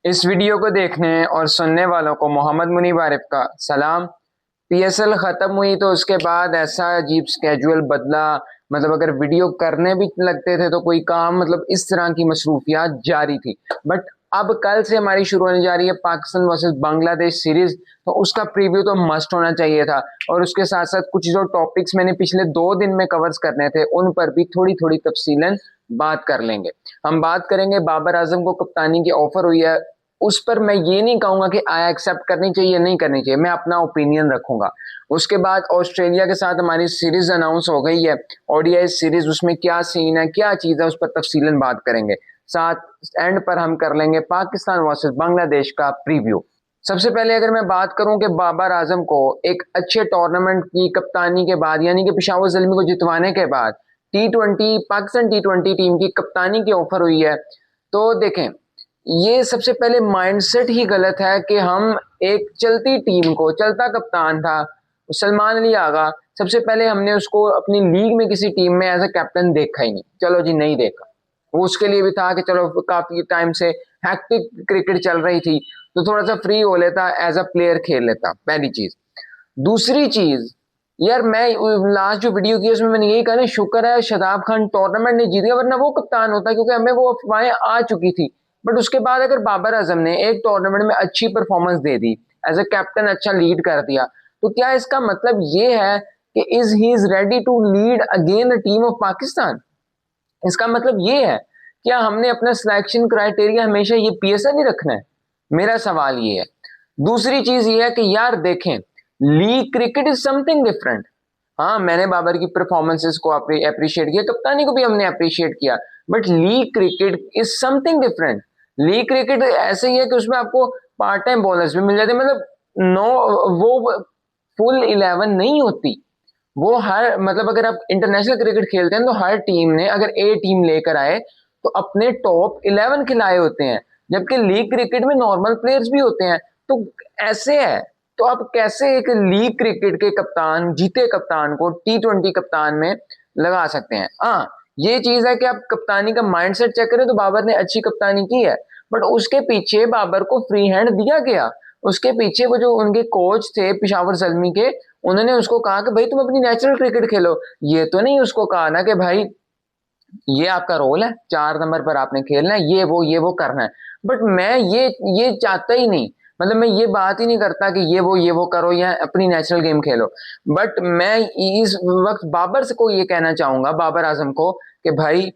इस वीडियो को देखने और सुनने वालों को मोहम्मद मुनीब आरिफ का सलाम। पीएसएल खत्म हुई तो उसके बाद ऐसा अजीब स्केड्यूल बदला। मतलब अगर वीडियो करने भी लगते थे तो कोई काम, मतलब इस तरह की मसरूफियात जारी थी। बट अब कल से हमारी शुरू होने जा रही है पाकिस्तान वर्सेस बांग्लादेश सीरीज, तो उसका प्रीव्यू तो मस्ट होना चाहिए था। और उसके साथ साथ कुछ जो टॉपिक्स मैंने पिछले 2 दिन में कवर्स करने थे उन पर भी थोड़ी थोड़ी तफसीलन बात कर लेंगे। हम बात करेंगे बाबर आजम को कप्तानी की ऑफर हुई है, उस पर मैं ये नहीं कहूंगा कि आया एक्सेप्ट करनी चाहिए नहीं करनी चाहिए, मैं अपना ओपिनियन रखूंगा। उसके बाद ऑस्ट्रेलिया के साथ हमारी सीरीज अनाउंस हो गई है, ओडीआई सीरीज, उसमें क्या सीन है क्या चीज है उस पर तफसीलन बात करेंगे। साथ एंड पर हम कर लेंगे पाकिस्तान वर्सेस बांग्लादेश का प्रीव्यू। सबसे पहले अगर मैं बात करूं कि बाबर आजम को एक अच्छे टूर्नामेंट की कप्तानी के बाद, यानी कि पेशावर ज़ल्मी को जितवाने के बाद टी20 पाकिस्तान टी20 टीम की कप्तानी की ऑफर हुई है, तो देखें ये सबसे पहले माइंडसेट ही गलत है कि हम एक चलती टीम को, चलता कप्तान था सलमान अली आगा, सबसे पहले हमने उसको अपनी लीग में किसी टीम में एज अ कैप्टन देखा ही नहीं। चलो जी नहीं देखा, वो उसके लिए भी था कि चलो काफी टाइम से हैक्टिक क्रिकेट चल रही थी तो थोड़ा सा फ्री हो लेता, एज अ प्लेयर खेल लेता, पहली चीज। दूसरी चीज, यार मैं लास्ट जो वीडियो की उसमें मैंने यही कहा ना, शुक्र है शदाब खान टूर्नामेंट नहीं जीत गया, वरना वो कप्तान होता, क्योंकि हमें वो अफवाहें आ चुकी थी। बट उसके बाद अगर बाबर आजम ने एक टूर्नामेंट में अच्छी परफॉर्मेंस दे दी, एज अ कैप्टन अच्छा लीड कर दिया, तो क्या इसका मतलब ये है कि is he is ready to lead again the team of Pakistan? इसका मतलब ये है क्या हमने अपना सिलेक्शन क्राइटेरिया हमेशा ये पीएसएल ही रखना है? मेरा सवाल ये है। दूसरी चीज ये है कि यार देखें, league cricket is something different. हाँ, मैंने बाबर की परफॉर्मेंसेस को अप्रिशिएट किया, कप्तानी को भी हमने अप्रिशिएट किया, but league cricket is something different. League cricket ऐसे ही है कि उसमें आपको पार्ट टाइम बॉलर्स भी मिल जाते हैं, मतलब नो, वो फुल 11 नहीं होती। वो हर, मतलब अगर आप इंटरनेशनल क्रिकेट खेलते हैं तो हर टीम ने अगर ए टीम लेकर आए तो अपने टॉप 11 खिलाए होते हैं, जबकि लीग क्रिकेट में नॉर्मल प्लेयर्स भी होते हैं। तो ऐसे है, तो आप कैसे एक लीग क्रिकेट के कप्तान, जीते कप्तान को टी20 कप्तान में लगा सकते हैं? हाँ, ये चीज है कि आप कप्तानी का माइंडसेट चेक करें तो बाबर ने अच्छी कप्तानी की है, बट उसके पीछे बाबर को फ्री हैंड दिया गया। उसके पीछे वो जो उनके कोच थे पिशावर जल्मी के, उन्होंने उसको कहा कि भाई तुम अपनी नेचुरल क्रिकेट खेलो। ये तो नहीं उसको कहा ना कि भाई ये आपका रोल है, 4 नंबर पर आपने खेलना है, ये वो करना है। बट मैं ये चाहता ही नहीं, मतलब मैं ये बात ही नहीं करता कि ये वो करो या अपनी नेचुरल गेम खेलो। बट मैं इस वक्त बाबर से को ये कहना चाहूंगा, बाबर आजम को, कि भाई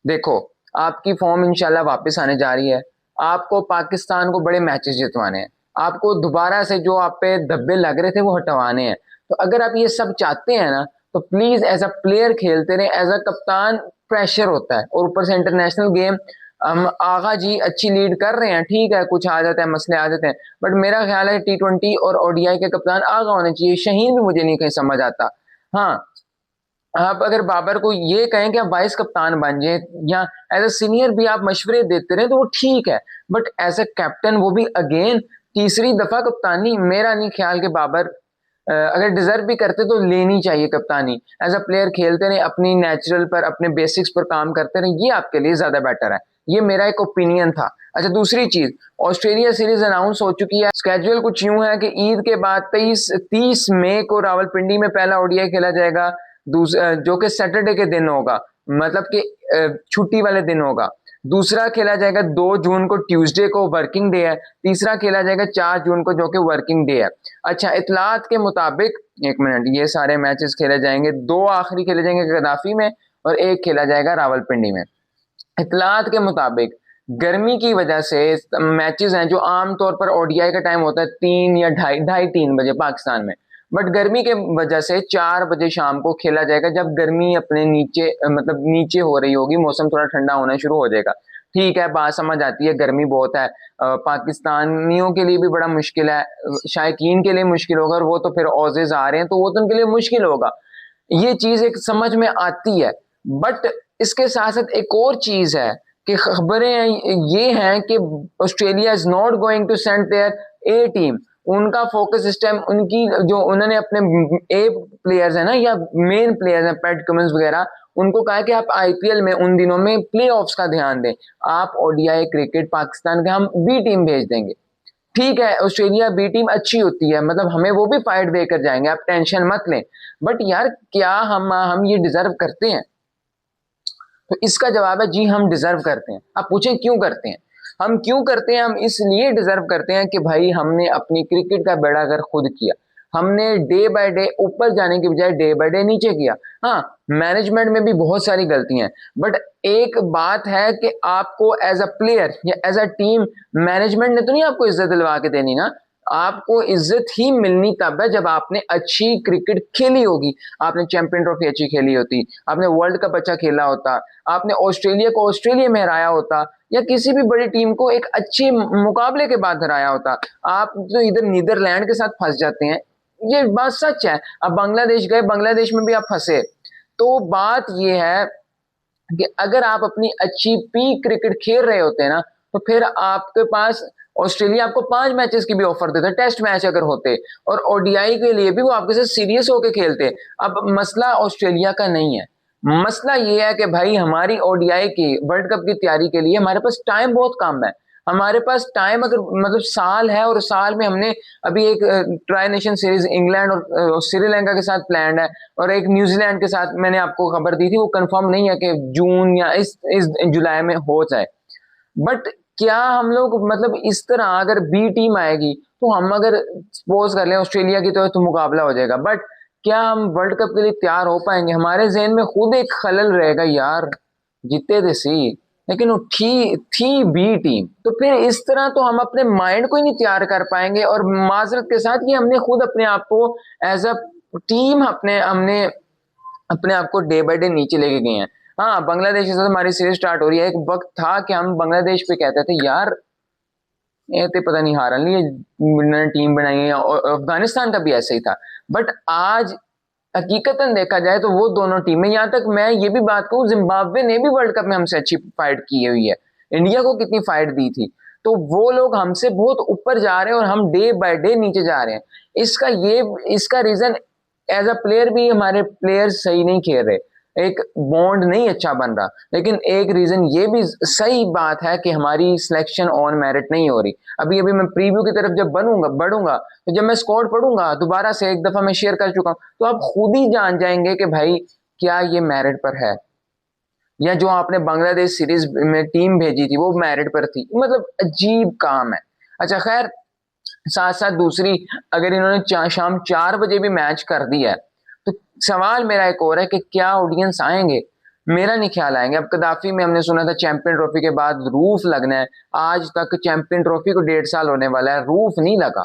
देखो, आपकी फॉर्म इंशाल्लाह वापस आने जा रही है, आपको पाकिस्तान को बड़े मैचेस जितवाने हैं, आपको दोबारा से जो आप पे धब्बे लग रहे थे वो हटवाने हैं। तो अगर आप ये सब चाहते हैं ना, तो प्लीज एज अ प्लेयर खेलते रहे, एज अ कप्तान प्रेशर होता है, और ऊपर से इंटरनेशनल गेम। हम आगा जी अच्छी लीड कर रहे हैं, ठीक है, कुछ आ जाते हैं, मसले आ जाते हैं, बट मेरा ख्याल है टी20 और ओडीआई के कप्तान आगा होने चाहिए। शहीन भी मुझे नहीं कहीं समझ आता। हाँ, आप अगर बाबर को ये कहें कि आप वाइस कप्तान बन जाए या एज अ सीनियर भी आप मशवरे देते रहे तो वो ठीक है, बट एज अ कैप्टन, वो भी अगेन तीसरी दफा कप्तानी, मेरा नहीं ख्याल कि बाबर अगर डिजर्व भी करते तो लेनी चाहिए कप्तानी। एज अ प्लेयर खेलते रहे, अपनी नेचुरल पर, अपने बेसिक्स पर काम करते रहे, ये आपके लिए ज्यादा बेटर है। ये मेरा एक ओपिनियन था। अच्छा, दूसरी चीज, ऑस्ट्रेलिया सीरीज अनाउंस हो चुकी है। स्केड्यूल कुछ यूं है कि ईद के बाद 30 मई को रावलपिंडी में पहला ओडीआई खेला जाएगा, जो कि सैटरडे के दिन होगा, मतलब कि छुट्टी वाले दिन होगा। दूसरा खेला जाएगा 2 जून को, ट्यूसडे को, वर्किंग डे है। तीसरा खेला जाएगा 4 जून को, जो कि वर्किंग डे है। अच्छा, इतलात के मुताबिक, एक मिनट, ये सारे मैचेस खेले जाएंगे, 2 आखिरी खेले जाएंगे गद्दाफी में और 1 खेला जाएगा रावलपिंडी में। इतलात के मुताबिक गर्मी की वजह से मैचेस हैं जो आमतौर पर ओडीआई का टाइम होता है 3 या ढाई 3 बजे पाकिस्तान में, बट गर्मी के वजह से 4 बजे शाम को खेला जाएगा, जब गर्मी अपने नीचे, मतलब नीचे हो रही होगी, मौसम थोड़ा ठंडा होना शुरू हो जाएगा। ठीक है, बात समझ आती है, गर्मी बहुत है, पाकिस्तानियों के लिए भी बड़ा मुश्किल है, शायकीन के लिए मुश्किल होगा, और वो तो फिर ऑजेज आ रहे हैं तो वो तो उनके लिए मुश्किल होगा। ये चीज एक समझ में आती है, बट इसके साथ साथ एक और चीज है कि खबरें ये हैं कि Australia is not going to send their A team. उनका फोकस इस टाइम, उनकी जो उन्होंने अपने ए प्लेयर्स है ना, या मेन प्लेयर्स हैं, पैट कमिंस वगैरह, उनको कहा कि आप आईपीएल में उन दिनों में प्लेऑफ्स का ध्यान दें, आप ओडीआई क्रिकेट पाकिस्तान के हम बी टीम भेज देंगे। ठीक है, ऑस्ट्रेलिया बी टीम अच्छी होती है, मतलब हमें वो भी फाइट देकर जाएंगे, आप टेंशन मत लें। बट यार क्या हम ये डिजर्व करते हैं? तो इसका जवाब है जी, हम डिजर्व करते हैं। आप पूछें क्यों करते हैं? हम क्यों करते हैं? हम इसलिए डिजर्व करते हैं कि भाई हमने अपनी क्रिकेट का बेड़ा गर्क खुद किया। हमने डे बाय डे ऊपर जाने के बजाय डे बाय डे नीचे किया। हाँ, मैनेजमेंट में भी बहुत सारी गलतियां हैं, बट एक बात है कि आपको एज अ प्लेयर या एज अ टीम, मैनेजमेंट ने तो नहीं आपको इज्जत दिलवा के देनी ना। आपको इज्जत ही मिलनी तब है जब आपने अच्छी क्रिकेट खेली होगी, आपने चैंपियन ट्रॉफी अच्छी खेली होती, आपने वर्ल्ड कप अच्छा खेला होता, आपने ऑस्ट्रेलिया को ऑस्ट्रेलिया में हराया होता, या किसी भी बड़ी टीम को एक अच्छे मुकाबले के बाद हराया होता। आप तो इधर नीदरलैंड के साथ फंस जाते हैं, ये बात सच है। अब बांग्लादेश गए, बांग्लादेश में भी आप फंसे। तो बात ये है कि अगर आप अपनी अच्छी पीक क्रिकेट खेल रहे होते हैं ना, तो फिर आपके पास ऑस्ट्रेलिया आपको 5 मैचेस की भी ऑफर देता, टेस्ट मैच अगर होते, और ओडीआई के लिए भी वो आपके साथ सीरियस होकर खेलते। अब मसला ऑस्ट्रेलिया का नहीं है, मसला ये है कि भाई हमारी ओडीआई की वर्ल्ड कप की तैयारी के लिए हमारे पास टाइम बहुत कम है। हमारे पास टाइम अगर मतलब साल है, और साल में हमने अभी एक ट्राई नेशन सीरीज इंग्लैंड और श्रीलंका के साथ प्लान है, और एक न्यूजीलैंड के साथ मैंने आपको खबर दी थी, वो कंफर्म नहीं है कि जून या इस जुलाई में हो जाए। बट क्या हम लोग मतलब इस तरह अगर बी टीम आएगी तो हम अगर सपोज कर लें ऑस्ट्रेलिया की तो मुकाबला हो जाएगा, बट क्या हम वर्ल्ड कप के लिए तैयार हो पाएंगे? हमारे जहन में खुद एक खलल रहेगा, यार जीते थे सी, लेकिन वो थी बी टीम। तो फिर इस तरह तो हम अपने माइंड को ही नहीं तैयार कर पाएंगे, और माजरत के साथ ये हमने खुद अपने आप को एज अ टीम हमने अपने आप को डे बाय डे नीचे लेके गए हैं। हाँ, बांग्लादेश के साथ हमारी सीरीज स्टार्ट हो रही है, एक वक्त था कि हम बांग्लादेश पे कहते थे यार ये तो पता नहीं हारन लिए टीम बनाई है, और अफगानिस्तान का भी ऐसे ही था। बट आज हकीकतन देखा जाए तो वो दोनों टीमें, यहां तक मैं ये भी बात कहूँ, जिम्बाब्वे ने भी वर्ल्ड कप में हमसे अच्छी फाइट की हुई है, इंडिया को कितनी फाइट दी थी। तो वो लोग हमसे बहुत ऊपर जा रहे हैं और हम डे बाय डे नीचे जा रहे हैं। इसका रीजन एज अ प्लेयर भी हमारे प्लेयर्स सही नहीं खेल रहे, एक बॉन्ड नहीं अच्छा बन रहा। लेकिन एक रीजन ये भी सही बात है कि हमारी सिलेक्शन ऑन मेरिट नहीं हो रही। अभी अभी मैं प्रीव्यू की तरफ जब बढ़ूंगा तो जब मैं स्क्वाड पढ़ूंगा दोबारा से, एक दफा मैं शेयर कर चुका हूं, तो आप खुद ही जान जाएंगे कि भाई क्या ये मेरिट पर है, या जो आपने बांग्लादेश सीरीज में टीम भेजी थी वो मेरिट पर थी। मतलब अजीब काम है। अच्छा खैर, साथ साथ दूसरी, अगर इन्होंने शाम 4 बजे भी मैच कर दिया है, तो सवाल मेरा एक और है कि क्या ऑडियंस आएंगे? मेरा नहीं ख्याल आएंगे। अब कदाफी में हमने सुना था चैंपियन ट्रॉफी के बाद रूफ लगना है, आज तक चैंपियन ट्रॉफी को 1.5 साल होने वाला है, रूफ नहीं लगा।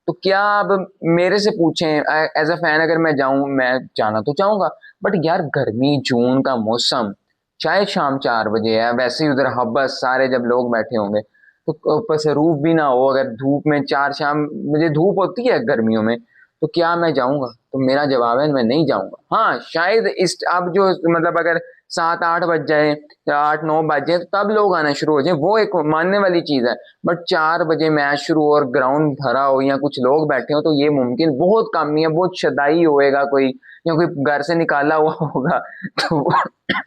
तो क्या अब मेरे से पूछें एज अ फैन अगर मैं जाऊं, मैं जाना तो चाहूंगा, बट यार गर्मी जून का मौसम, चाहे शाम 4 बजे है, वैसे ही उधर हब्बस सारे जब लोग बैठे होंगे, तो ऊपर से रूफ भी ना हो, अगर धूप में 4 शाम मुझे धूप होती है गर्मियों में, तो क्या मैं जाऊंगा? तो मेरा जवाब है मैं नहीं जाऊंगा। हाँ शायद इस अब जो मतलब अगर 7-8 बज जाए या 8-9 बज जाए, तो तब लोग आना शुरू हो जाए, वो एक मानने वाली चीज है। बट 4 बजे मैच शुरू हो और ग्राउंड भरा हो या कुछ लोग बैठे हो, तो ये मुमकिन बहुत कम ही है। बहुत शदाई होएगा कोई, या कोई घर से निकाला हुआ होगा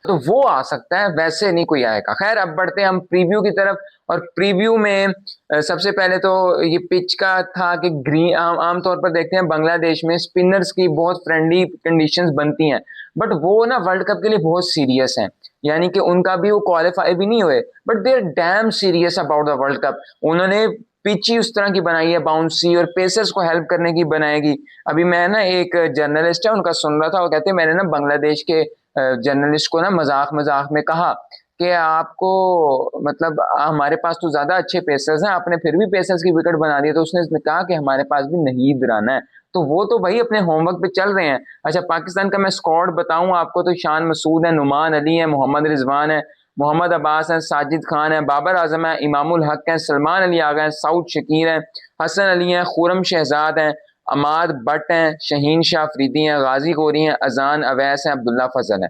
तो वो आ सकता है, वैसे नहीं कोई आएगा। खैर अब बढ़ते हैं हम प्रीव्यू की तरफ। और प्रीव्यू में सबसे पहले तो ये पिच का था कि ग्रीन, आमतौर पर देखते हैं बांग्लादेश में स्पिनर्स की बहुत फ्रेंडली कंडीशंस बनती हैं, बट वो ना वर्ल्ड कप के लिए बहुत सीरियस हैं, यानी कि उनका भी वो क्वालिफाई भी नहीं हुए, but they are damn serious about the world cup. उन्होंने पिच ही उस तरह की बनाई है, बाउंसी, और पेसर्स को हेल्प करने की बनाएगी। अभी मैं ना एक जर्नलिस्ट है उनका सुन रहा था, वो कहते मैंने ना बांग्लादेश के जर्नलिस्ट को ना मजाक मजाक में कहा कि आपको मतलब हमारे पास तो ज्यादा अच्छे पेसर्स हैं, आपने फिर भी पेसर्स की विकेट बना दी। तो उसने कहा कि हमारे पास भी नहीद राना है। तो वो तो भाई अपने होमवर्क पे चल रहे हैं। अच्छा पाकिस्तान का मैं स्क्वाड बताऊं आपको, तो शान मसूद है, नुमान अली है, मोहम्मद रिजवान है, मोहम्मद अब्बास है, साजिद खान है, बाबर आजम है, इमामुल हक है, सलमान अली आगा है, साउद शकीर है, हसन अली है, खुरम शहजाद है, अमाद बट हैं, शहीन शाह अफरीदी हैं, गाजी गोरी हैं, अजान अवैस हैं, अब्दुल्ला फजल है।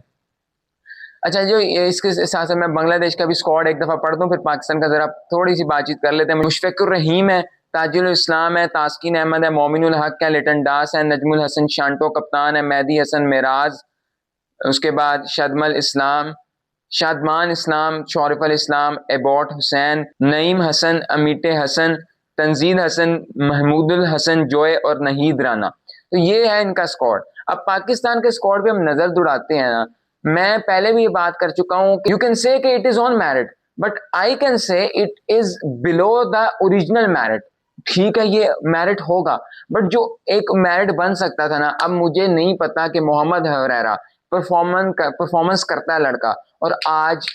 अच्छा जो इसके साथ साथ मैं बांग्लादेश का भी स्क्वाड एक दफा पढ़ दूं, फिर पाकिस्तान का जरा थोड़ी सी बातचीत कर लेते हैं। मुशफिकुर रहीम है, ताजुल इस्लाम है, तास्किन अहमद है, मोमिनुल हक है, लिटन दास है, नजमुल हसन शांटो कप्तान है, मेहदी हसन मेराज, उसके बाद शादमान इस्लाम, शौरफ अल इस्लाम, एबॉट हुसैन, नईम हसन, अमीटे हसन, तंजीद हसन, महमूदुल हसन जोए और नहीद राना। तो ये है इनका स्क्वाड। अब पाकिस्तान के स्क्वाड पे हम नजर दौड़ाते हैं ना, मैं पहले भी ये बात कर चुका हूं कि you can say it is on merit, but I can say it is below the original merit. ठीक है, ये मेरिट होगा, बट जो एक मेरिट बन सकता था ना, अब मुझे नहीं पता कि मोहम्मद हरेरा परफॉर्मेंस करता है लड़का, और आज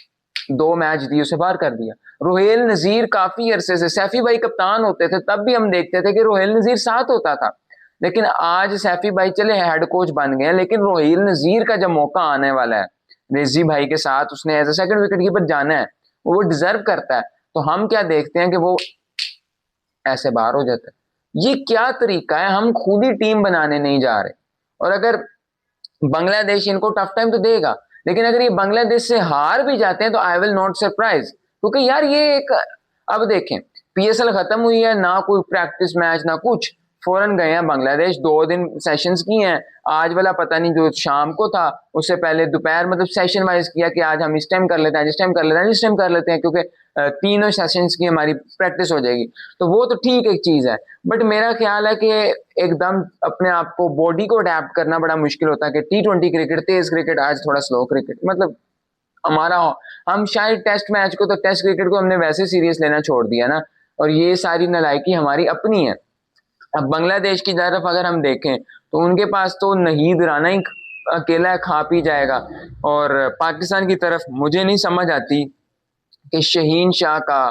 2 मैच दिए उसे बाहर कर दिया। रोहेल नजीर काफी अरसे से, सैफी भाई कप्तान होते थे तब भी हम देखते थे कि रोहेल नजीर साथ होता था, लेकिन आज सैफी भाई चले हेड कोच बन गए, लेकिन रोहेल नजीर का जब मौका आने वाला है रिजी भाई के साथ, उसने as a second wicket keeper जाना है, वो डिजर्व करता है। तो हम क्या देखते हैं कि वो ऐसे बाहर हो जाता है। ये क्या तरीका है? हम खुद ही टीम बनाने नहीं जा रहे। और अगर बांग्लादेश इनको टफ टाइम तो देगा, लेकिन अगर ये बांग्लादेश से हार भी जाते हैं तो आई विल नॉट सरप्राइज, क्योंकि यार ये एक, अब देखें पीएसएल खत्म हुई है ना, कोई प्रैक्टिस मैच ना कुछ, फौरन गए हैं बांग्लादेश, 2 दिन सेशंस किए हैं। आज वाला पता नहीं जो शाम को था, उससे पहले दोपहर, मतलब सेशन वाइज किया कि आज हम इस टाइम कर लेते हैं, जिस टाइम कर लेते हैं, जिस टाइम कर लेते हैं, क्योंकि तीनों सेशंस की हमारी प्रैक्टिस हो जाएगी। तो वो तो ठीक एक चीज है, बट मेरा ख्याल है कि एकदम अपने आप को, बॉडी को अडेप्ट करना बड़ा मुश्किल होता है कि T20 क्रिकेट तेज क्रिकेट, आज थोड़ा स्लो क्रिकेट, मतलब हमारा, हम शायद टेस्ट मैच को, तो टेस्ट क्रिकेट को हमने वैसे सीरियस लेना छोड़ दिया ना, और ये सारी नालायकी हमारी अपनी है। अब बांग्लादेश की तरफ अगर हम देखें तो उनके पास तो नहीद राना ही अकेला खा पी जाएगा, और पाकिस्तान की तरफ मुझे नहीं समझ आती कि शहीन शाह का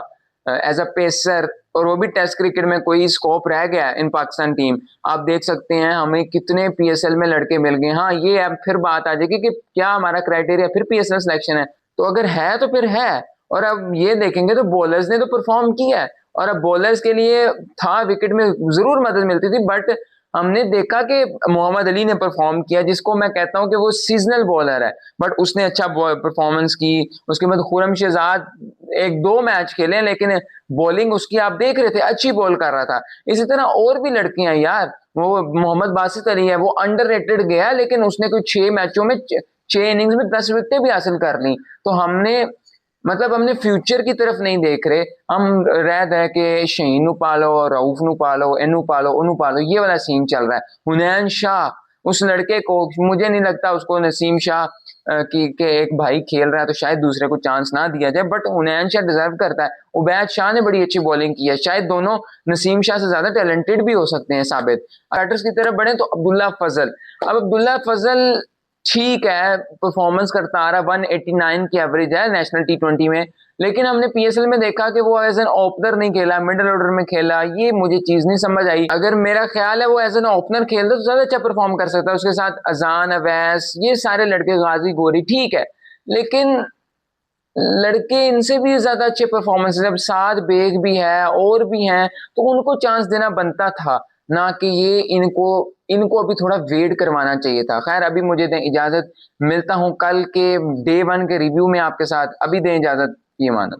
एज अ पेसर, और वो भी टेस्ट क्रिकेट में कोई स्कोप रह गया इन पाकिस्तान टीम। आप देख सकते हैं हमें कितने पीएसएल में लड़के मिल गए। हाँ, ये अब फिर बात आ जाएगी कि क्या हमारा क्राइटेरिया फिर पीएसएल सिलेक्शन है, तो अगर है तो फिर है। और अब ये देखेंगे तो बॉलर्स ने तो परफॉर्म किया है, और अब बॉलर्स के लिए था विकेट में जरूर मदद मिलती थी, बट हमने देखा कि मोहम्मद अली ने परफॉर्म किया, जिसको मैं कहता हूं कि वो सीजनल बॉलर है, बट उसने अच्छा परफॉर्मेंस की। उसके बाद खुरम शहजाद 1-2 मैच खेले, लेकिन बॉलिंग उसकी आप देख रहे थे, अच्छी बॉल कर रहा था। इसी तरह और भी लड़कियां यार, वो मोहम्मद बासित अली है, वो अंडररेटेड गया, लेकिन उसने कोई 6 मैचों में 6 इनिंग्स में 10 विकेटें भी हासिल कर ली। तो हमने, मतलब हमने फ्यूचर की तरफ नहीं देख रहे, हम रह के शहीन नु पालो, रऊफ नु पालो, एनू पालो, ओनू पालो, ये वाला सीन चल रहा है। हुनैन शाह उस लड़के को, मुझे नहीं लगता उसको नसीम शाह की के एक भाई खेल रहा है तो शायद दूसरे को चांस ना दिया जाए, बट हुनैन शाह डिजर्व करता है। उबैद शाह ने बड़ी अच्छी बॉलिंग की है, शायद दोनों नसीम शाह से ज्यादा टैलेंटेड भी हो सकते हैं साबित। बैटर्स की तरफ बढ़े तो अब्दुल्ला फजल, अब अब्दुल्ला फजल ठीक है, परफॉर्मेंस करता आ रहा, 189 की एवरेज है नेशनल T20 में, लेकिन हमने पीएसएल में देखा कि वो एज एन ओपनर नहीं खेला, मिडिल ऑर्डर में खेला। ये मुझे चीज नहीं समझ आई। अगर मेरा ख्याल है वो एज एन ओपनर खेलता तो ज्यादा अच्छा परफॉर्म कर सकता है, उसके साथ अजान, अवैस, ये सारे लड़के, गाजी, गोरी, ठीक है, लेकिन लड़के इनसे भी ज्यादा अच्छे परफॉर्मेंस, जब साथ बेग भी है और भी हैं, तो उनको चांस देना बनता था, ना कि ये इनको इनको अभी थोड़ा वेट करवाना चाहिए था। खैर, अभी मुझे दें इजाजत, मिलता हूं कल के डे 1 के रिव्यू में आपके साथ। अभी दें इजाजत, ये मानो।